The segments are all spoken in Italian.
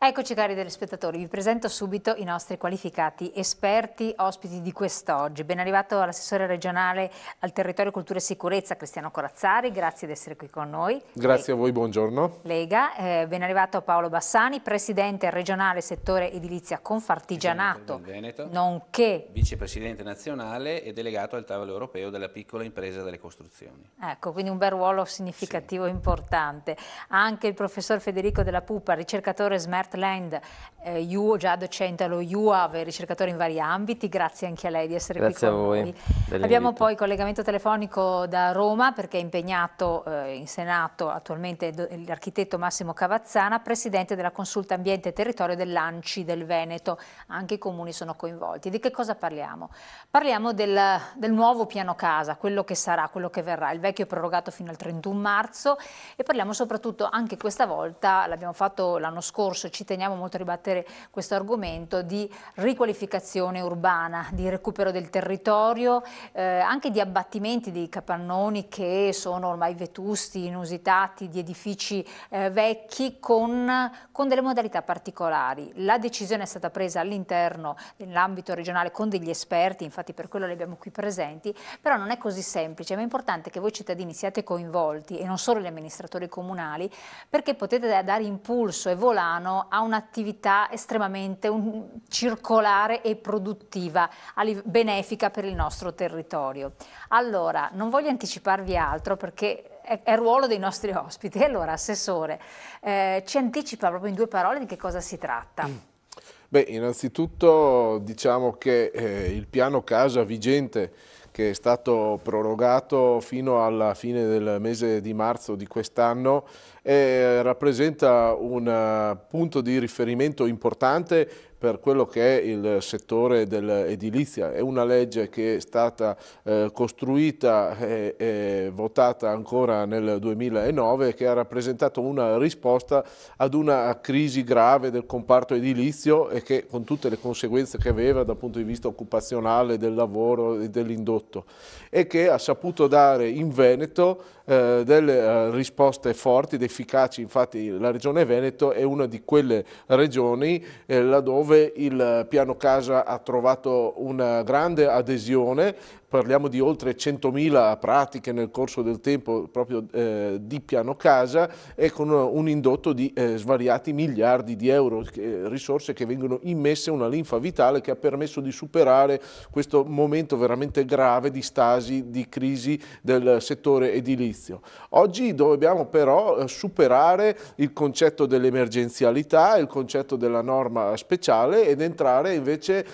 Eccoci cari telespettatori, vi presento subito i nostri qualificati esperti ospiti di quest'oggi. Ben arrivato all'assessore regionale al territorio, cultura e sicurezza Cristiano Corazzari, grazie di essere qui con noi. Grazie a voi, buongiorno. Lega, ben arrivato Paolo Bassani, presidente regionale settore edilizia Confartigianato, del Veneto, nonché vicepresidente nazionale e delegato al tavolo europeo della piccola impresa delle costruzioni. Ecco, quindi un bel ruolo significativo e importante. Anche il professor Federico Della Pupa, ricercatore Smart Land, già docente allo UAV, ricercatore in vari ambiti, grazie anche a lei di essere qui con noi. Abbiamo poi collegamento telefonico da Roma perché è impegnato in Senato attualmente l'architetto Massimo Cavazzana, presidente della consulta ambiente e territorio dell'ANCI del Veneto, anche i comuni sono coinvolti. Di che cosa parliamo? Parliamo del nuovo piano casa, quello che sarà, quello che verrà, il vecchio prorogato fino al 31 marzo e parliamo soprattutto anche questa volta, l'abbiamo fatto l'anno scorso, ci teniamo molto a ribattere questo argomento di riqualificazione urbana, di recupero del territorio, anche di abbattimenti di capannoni che sono ormai vetusti, inusitati, di edifici vecchi con delle modalità particolari. La decisione è stata presa all'interno dell'ambito regionale con degli esperti, infatti per quello li abbiamo qui presenti, però non è così semplice, ma è importante che voi cittadini siate coinvolti e non solo gli amministratori comunali, perché potete dare impulso e volano a un'attività estremamente circolare e produttiva, benefica per il nostro territorio. Allora, non voglio anticiparvi altro perché è ruolo dei nostri ospiti. Allora, Assessore, ci anticipa proprio in due parole di che cosa si tratta? Beh, innanzitutto diciamo che il piano casa vigente che è stato prorogato fino alla fine del mese di marzo di quest'anno rappresenta un punto di riferimento importante per quello che è il settore dell'edilizia. È una legge che è stata costruita e votata ancora nel 2009 e che ha rappresentato una risposta ad una crisi grave del comparto edilizio e che con tutte le conseguenze che aveva dal punto di vista occupazionale, del lavoro e dell'indotto, e che ha saputo dare in Veneto delle risposte forti ed efficaci. Infatti la Regione Veneto è una di quelle regioni laddove il piano casa ha trovato una grande adesione. Parliamo di oltre 100.000 pratiche nel corso del tempo proprio di piano casa e con un indotto di svariati miliardi di euro, risorse che vengono immesse, una linfa vitale che ha permesso di superare questo momento veramente grave di stasi, di crisi del settore edilizio. Oggi dobbiamo però superare il concetto dell'emergenzialità, il concetto della norma speciale ed entrare invece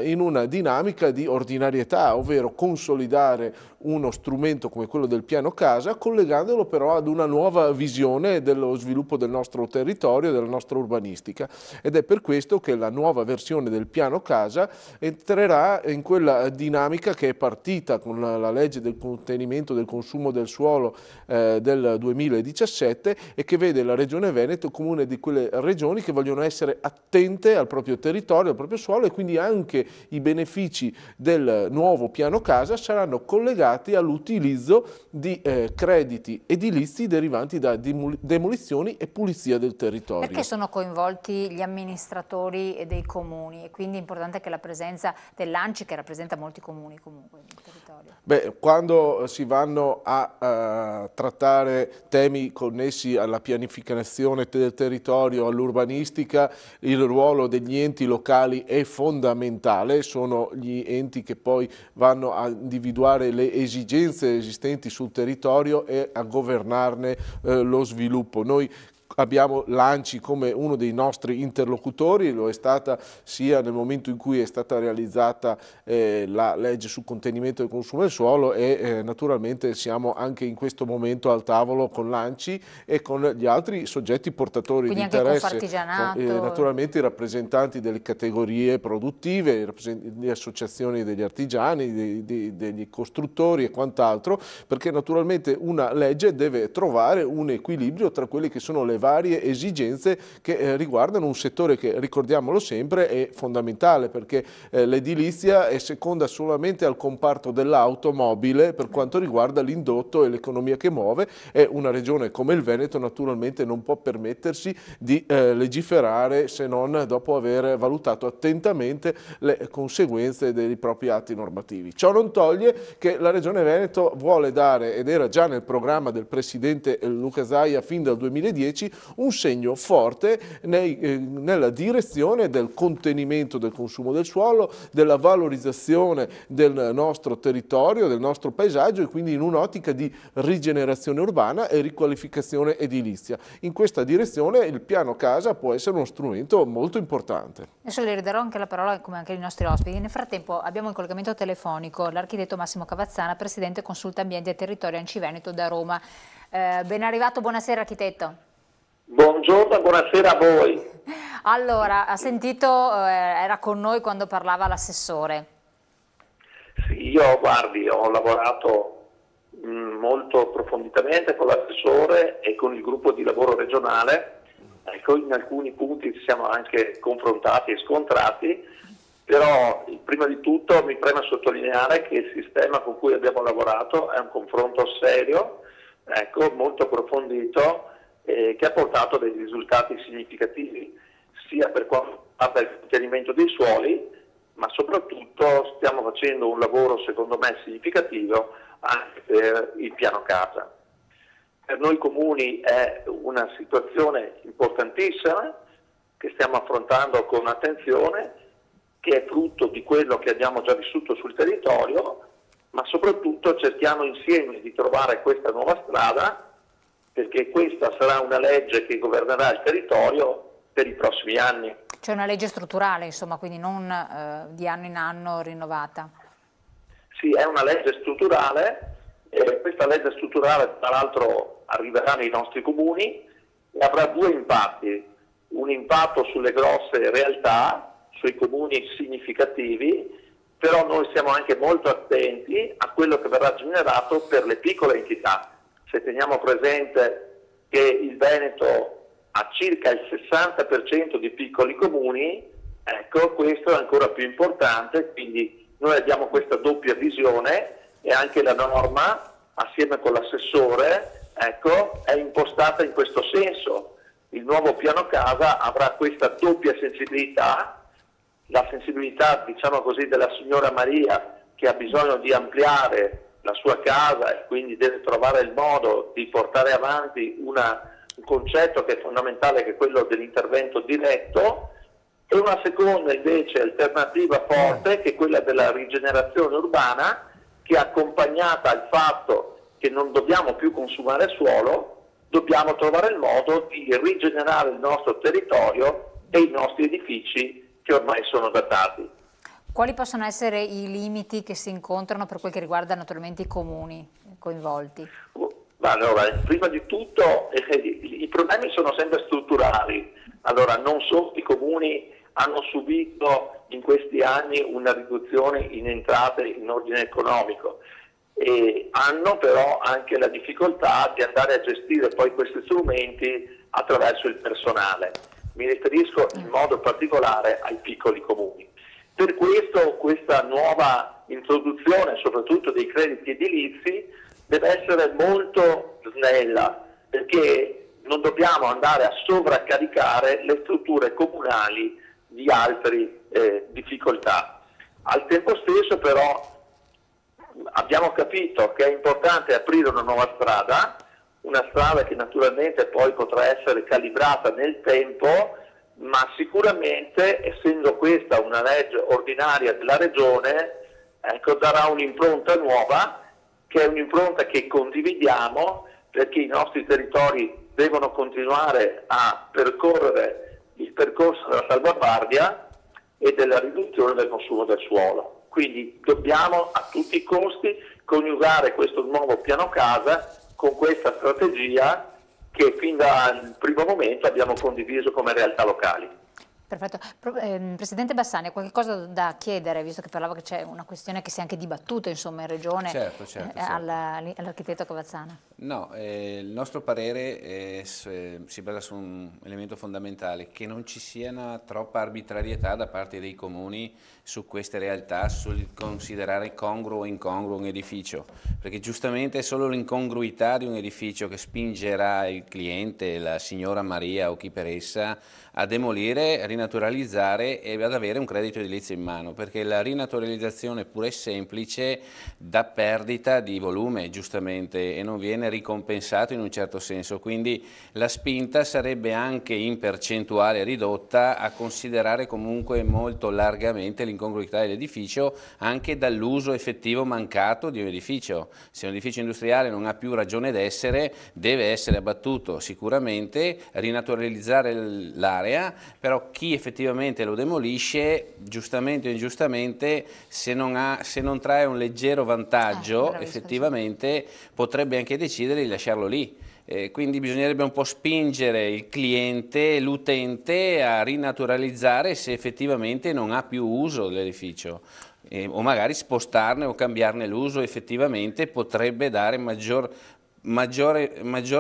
in una dinamica di ordinarietà, ovvero consolidare uno strumento come quello del piano casa, collegandolo però ad una nuova visione dello sviluppo del nostro territorio, della nostra urbanistica. Ed è per questo che la nuova versione del piano casa entrerà in quella dinamica che è partita con la legge del contenimento del consumo del suolo del 2017 e che vede la Regione Veneto come una di quelle regioni che vogliono essere attente al proprio territorio, al proprio suolo, e quindi anche i benefici del nuovo piano casa saranno collegati all'utilizzo di crediti edilizi derivanti da demolizioni e pulizia del territorio. Perché sono coinvolti gli amministratori dei comuni e quindi è importante che la presenza dell'ANCI, che rappresenta molti comuni comunque nel territorio? Beh, quando si vanno a trattare temi connessi alla pianificazione del territorio, all'urbanistica, il ruolo degli enti locali è fondamentale. Sono gli enti che poi vanno a individuare le esigenze esistenti sul territorio e a governarne lo sviluppo. Noi abbiamo l'ANCI come uno dei nostri interlocutori, lo è stata sia nel momento in cui è stata realizzata la legge sul contenimento del consumo del suolo e naturalmente siamo anche in questo momento al tavolo con l'ANCI e con gli altri soggetti portatori di interesse, naturalmente i rappresentanti delle categorie produttive, le associazioni degli artigiani, degli costruttori e quant'altro, perché naturalmente una legge deve trovare un equilibrio tra quelle che sono le le varie esigenze che riguardano un settore che, ricordiamolo sempre, è fondamentale, perché l'edilizia è seconda solamente al comparto dell'automobile per quanto riguarda l'indotto e l'economia che muove, e una regione come il Veneto naturalmente non può permettersi di legiferare se non dopo aver valutato attentamente le conseguenze dei propri atti normativi. Ciò non toglie che la Regione Veneto vuole dare, ed era già nel programma del Presidente Luca Zaia fin dal 2010, un segno forte nella direzione del contenimento del consumo del suolo, della valorizzazione del nostro territorio, del nostro paesaggio, e quindi in un'ottica di rigenerazione urbana e riqualificazione edilizia. In questa direzione il piano casa può essere uno strumento molto importante. Adesso le ridarò anche la parola, come anche ai nostri ospiti. Nel frattempo abbiamo in collegamento telefonico l'architetto Massimo Cavazzana, presidente Consulta Ambiente e Territorio ANCI Veneto da Roma. Ben arrivato, buonasera architetto. Buongiorno, buonasera a voi. Allora, ha sentito, era con noi quando parlava l'assessore. Sì, io guardi, ho lavorato molto approfonditamente con l'assessore e con il gruppo di lavoro regionale. Ecco, in alcuni punti ci siamo anche confrontati e scontrati, però prima di tutto mi preme sottolineare che il sistema con cui abbiamo lavorato è un confronto serio, ecco, molto approfondito, che ha portato dei risultati significativi, sia per quanto riguarda il contenimento dei suoli, ma soprattutto stiamo facendo un lavoro secondo me significativo anche per il piano casa. Per noi comuni è una situazione importantissima che stiamo affrontando con attenzione, che è frutto di quello che abbiamo già vissuto sul territorio, ma soprattutto cerchiamo insieme di trovare questa nuova strada, perché questa sarà una legge che governerà il territorio per i prossimi anni. C'è una legge strutturale, insomma, quindi non di anno in anno rinnovata. Sì, è una legge strutturale. Questa legge strutturale tra l'altro arriverà nei nostri comuni e avrà due impatti: un impatto sulle grosse realtà, sui comuni significativi, però noi siamo anche molto attenti a quello che verrà generato per le piccole entità. Se teniamo presente che il Veneto ha circa il 60% di piccoli comuni, ecco, questo è ancora più importante, quindi noi abbiamo questa doppia visione e anche la norma, assieme con l'assessore, ecco, è impostata in questo senso. Il nuovo piano casa avrà questa doppia sensibilità, la sensibilità, diciamo così, della signora Maria, che ha bisogno di ampliare la sua casa e quindi deve trovare il modo di portare avanti un concetto che è fondamentale, che è quello dell'intervento diretto, e una seconda invece alternativa forte, che è quella della rigenerazione urbana, che è accompagnata al fatto che non dobbiamo più consumare suolo, dobbiamo trovare il modo di rigenerare il nostro territorio e i nostri edifici che ormai sono datati. Quali possono essere i limiti che si incontrano per quel che riguarda naturalmente i comuni coinvolti? Allora, prima di tutto i problemi sono sempre strutturali. Allora, non solo i comuni hanno subito in questi anni una riduzione in entrate in ordine economico, e hanno però anche la difficoltà di andare a gestire poi questi strumenti attraverso il personale. Mi riferisco in modo particolare ai piccoli comuni. Per questo questa nuova introduzione, soprattutto dei crediti edilizi, deve essere molto snella, perché non dobbiamo andare a sovraccaricare le strutture comunali di altre difficoltà. Al tempo stesso però abbiamo capito che è importante aprire una nuova strada che naturalmente poi potrà essere calibrata nel tempo, ma sicuramente, essendo questa una legge ordinaria della Regione, ecco, darà un'impronta nuova, che è un'impronta che condividiamo, perché i nostri territori devono continuare a percorrere il percorso della salvaguardia e della riduzione del consumo del suolo. Quindi dobbiamo a tutti i costi coniugare questo nuovo piano casa con questa strategia che fin dal primo momento abbiamo condiviso come realtà locali. Perfetto. Presidente Bassani, qualche cosa da chiedere, visto che parlava che c'è una questione che si è anche dibattuta insomma, in Regione, Certo. all'architetto Cavazzana? No, il nostro parere si basa su un elemento fondamentale, che non ci sia una troppa arbitrarietà da parte dei comuni su queste realtà, sul considerare congruo o incongruo un edificio, perché giustamente è solo l'incongruità di un edificio che spingerà il cliente, la signora Maria o chi per essa, a demolire, rinaturalizzare e ad avere un credito edilizio in mano, perché la rinaturalizzazione pura e semplice dà perdita di volume, giustamente, e non viene ricompensato in un certo senso, quindi la spinta sarebbe anche in percentuale ridotta a considerare comunque molto largamente l'incongruità dell'edificio anche dall'uso effettivo mancato di un edificio. Se un edificio industriale non ha più ragione d'essere, deve essere abbattuto sicuramente, rinaturalizzare l'area, però chi effettivamente lo demolisce, giustamente o ingiustamente, se non trae un leggero vantaggio, effettivamente potrebbe anche decidere di lasciarlo lì. Quindi bisognerebbe un po' spingere il cliente, l'utente a rinaturalizzare se effettivamente non ha più uso dell'edificio. O magari spostarne o cambiarne l'uso, effettivamente potrebbe dare maggior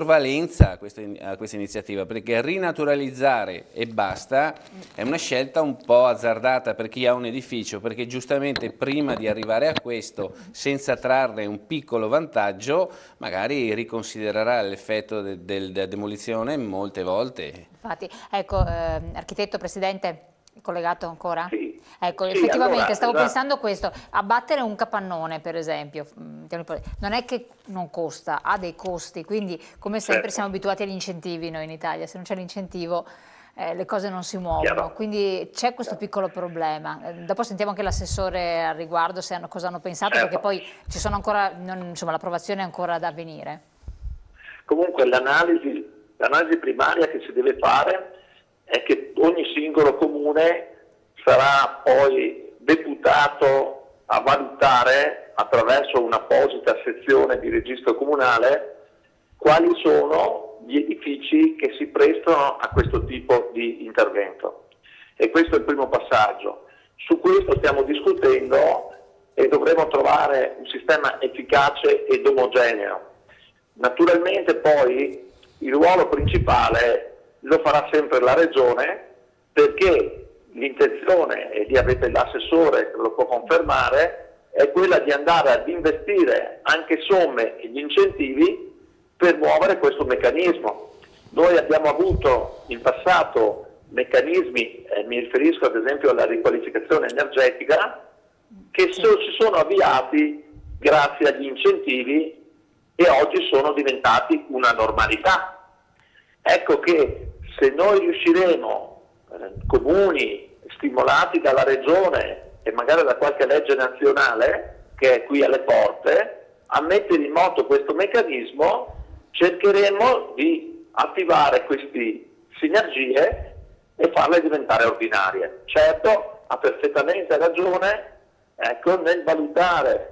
valenza a questa iniziativa, perché rinaturalizzare e basta è una scelta un po' azzardata per chi ha un edificio, perché giustamente prima di arrivare a questo, senza trarre un piccolo vantaggio, magari riconsidererà l'effetto della demolizione molte volte. Infatti, ecco, architetto, presidente, collegato ancora? Sì. Ecco, Sì, effettivamente allora, stavo pensando questo, abbattere un capannone per esempio, non è che non costa, ha dei costi, quindi come sempre siamo abituati agli incentivi noi in Italia, se non c'è l'incentivo le cose non si muovono, quindi c'è questo piccolo problema. Dopo sentiamo anche l'assessore al riguardo cosa hanno pensato, perché poi ci sono ancora, insomma l'approvazione è ancora da avvenire. Comunque l'analisi primaria che si deve fare è che ogni singolo comune sarà poi deputato a valutare attraverso un'apposita sezione di registro comunale quali sono gli edifici che si prestano a questo tipo di intervento. E questo è il primo passaggio. Su questo stiamo discutendo e dovremo trovare un sistema efficace ed omogeneo. Naturalmente poi il ruolo principale lo farà sempre la Regione, perché l'intenzione, e lì avete l'assessore che lo può confermare, è quella di andare ad investire anche somme e gli incentivi per muovere questo meccanismo. Noi abbiamo avuto in passato meccanismi, mi riferisco ad esempio alla riqualificazione energetica, che si sono avviati grazie agli incentivi e oggi sono diventati una normalità. Ecco che se noi riusciremo, comuni stimolati dalla Regione e magari da qualche legge nazionale che è qui alle porte, a mettere in moto questo meccanismo, cercheremo di attivare queste sinergie e farle diventare ordinarie. Certo, ha perfettamente ragione, ecco, nel valutare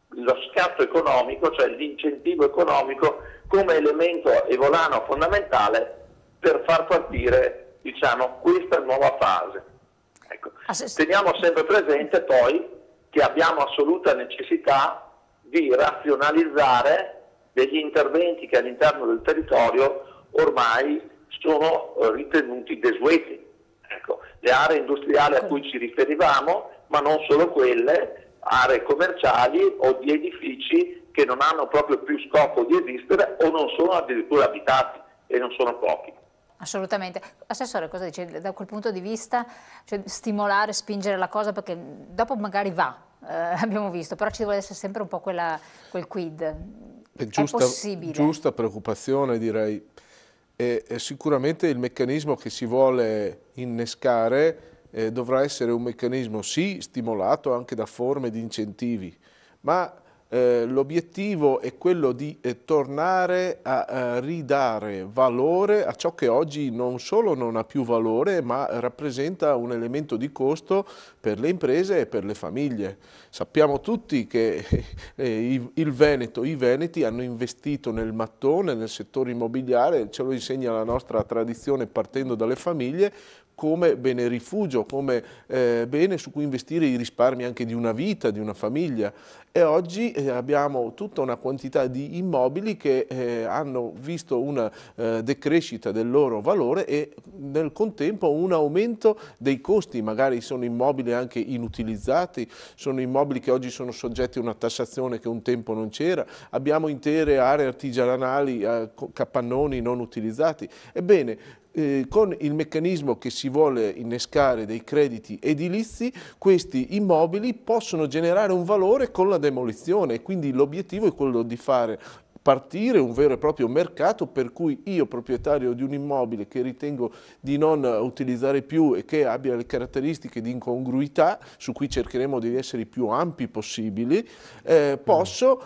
lo scatto economico, cioè l'incentivo economico, come elemento e volano fondamentale per far partire, diciamo, questa nuova fase. Ecco. Teniamo sempre presente poi che abbiamo assoluta necessità di razionalizzare degli interventi che all'interno del territorio ormai sono ritenuti desueti. Ecco, le aree industriali a cui ci riferivamo, ma non solo quelle, aree commerciali o di edifici che non hanno proprio più scopo di esistere o non sono addirittura abitati, e non sono pochi. Assolutamente. Assessore, cosa dice da quel punto di vista? Cioè, stimolare, spingere la cosa, perché dopo magari va, abbiamo visto, però ci deve essere sempre un po' quel quid. È possibile? Giusta preoccupazione, direi. E sicuramente il meccanismo che si vuole innescare dovrà essere un meccanismo sì stimolato anche da forme di incentivi, ma L'obiettivo è quello di tornare a ridare valore a ciò che oggi non solo non ha più valore, ma rappresenta un elemento di costo per le imprese e per le famiglie. Sappiamo tutti che il Veneto, i veneti hanno investito nel mattone, nel settore immobiliare, ce lo insegna la nostra tradizione partendo dalle famiglie, come bene rifugio, come bene su cui investire i risparmi anche di una vita, di una famiglia. E oggi abbiamo tutta una quantità di immobili che hanno visto una decrescita del loro valore e nel contempo un aumento dei costi. Magari sono immobili anche inutilizzati, sono immobili che oggi sono soggetti a una tassazione che un tempo non c'era, abbiamo intere aree artigianali, capannoni non utilizzati. Ebbene, con il meccanismo che si vuole innescare dei crediti edilizi, questi immobili possono generare un valore con la demolizione e quindi l'obiettivo è quello di fare partire un vero e proprio mercato per cui io, proprietario di un immobile che ritengo di non utilizzare più e che abbia le caratteristiche di incongruità, su cui cercheremo di essere i più ampi possibili, posso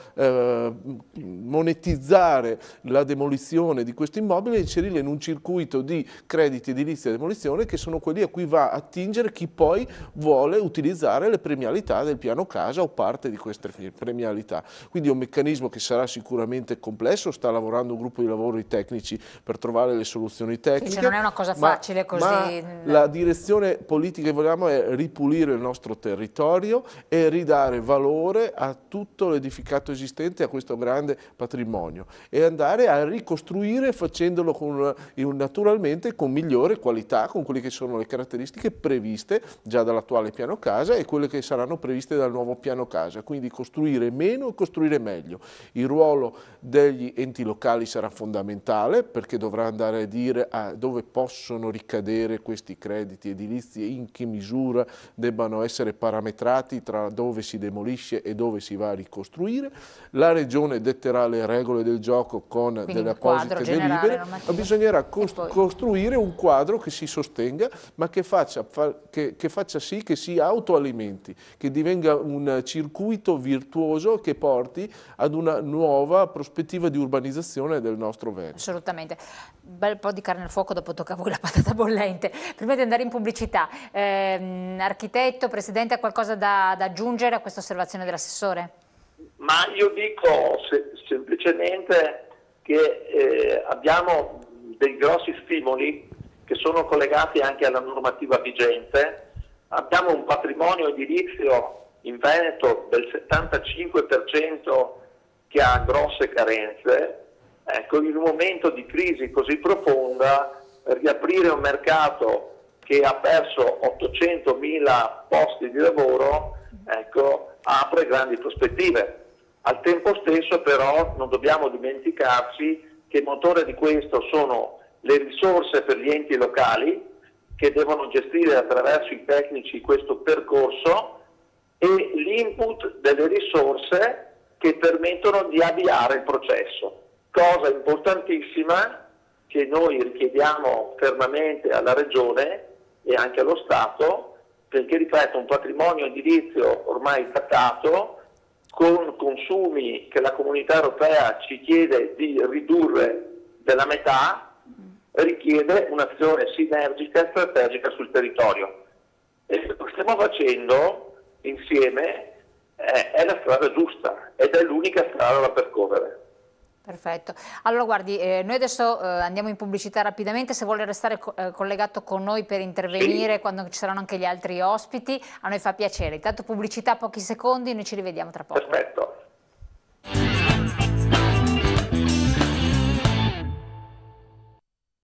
monetizzare la demolizione di questo immobile e inserirlo in un circuito di crediti edilizi e demolizione che sono quelli a cui va a attingere chi poi vuole utilizzare le premialità del piano casa o parte di queste premialità. Quindi è un meccanismo che sarà sicuramente complesso, sta lavorando un gruppo di lavori tecnici per trovare le soluzioni tecniche. Sì, cioè non è una cosa facile così. Ma la direzione politica che vogliamo è ripulire il nostro territorio e ridare valore a tutto l'edificato esistente, a questo grande patrimonio e andare a ricostruire facendolo naturalmente con migliore qualità, con quelle che sono le caratteristiche previste già dall'attuale piano casa e quelle che saranno previste dal nuovo piano casa, quindi costruire meno e costruire meglio. Il ruolo degli enti locali sarà fondamentale perché dovrà andare a dire dove possono ricadere questi crediti edilizi e in che misura debbano essere parametrati tra dove si demolisce e dove si va a ricostruire. La Regione detterà le regole del gioco con delle apposite delibere, ma bisognerà costruire un quadro che si sostenga ma che faccia sì che si autoalimenti, che divenga un circuito virtuoso che porti ad una nuova prospettiva di urbanizzazione del nostro Veneto. Assolutamente. Un bel po' di carne al fuoco, dopo tocca a voi la patata bollente. Prima di andare in pubblicità, architetto, Presidente, ha qualcosa da aggiungere a questa osservazione dell'assessore? Ma io dico semplicemente che abbiamo dei grossi stimoli che sono collegati anche alla normativa vigente. Abbiamo un patrimonio edilizio in Veneto del 75% che ha grosse carenze. Ecco, in un momento di crisi così profonda, riaprire un mercato che ha perso 800.000 posti di lavoro, ecco, apre grandi prospettive. Al tempo stesso però non dobbiamo dimenticarci che il motore di questo sono le risorse per gli enti locali che devono gestire attraverso i tecnici questo percorso e l'input delle risorse che permettono di avviare il processo. Cosa importantissima che noi richiediamo fermamente alla Regione e anche allo Stato, perché ripeto, un patrimonio edilizio ormai datato, con consumi che la Comunità Europea ci chiede di ridurre della metà, richiede un'azione sinergica e strategica sul territorio. E lo stiamo facendo insieme, è la strada giusta ed è l'unica strada da percorrere. Perfetto. Allora guardi, noi adesso andiamo in pubblicità rapidamente, se vuole restare collegato con noi per intervenire quando ci saranno anche gli altri ospiti, a noi fa piacere. Intanto pubblicità, pochi secondi, noi ci rivediamo tra poco. Perfetto.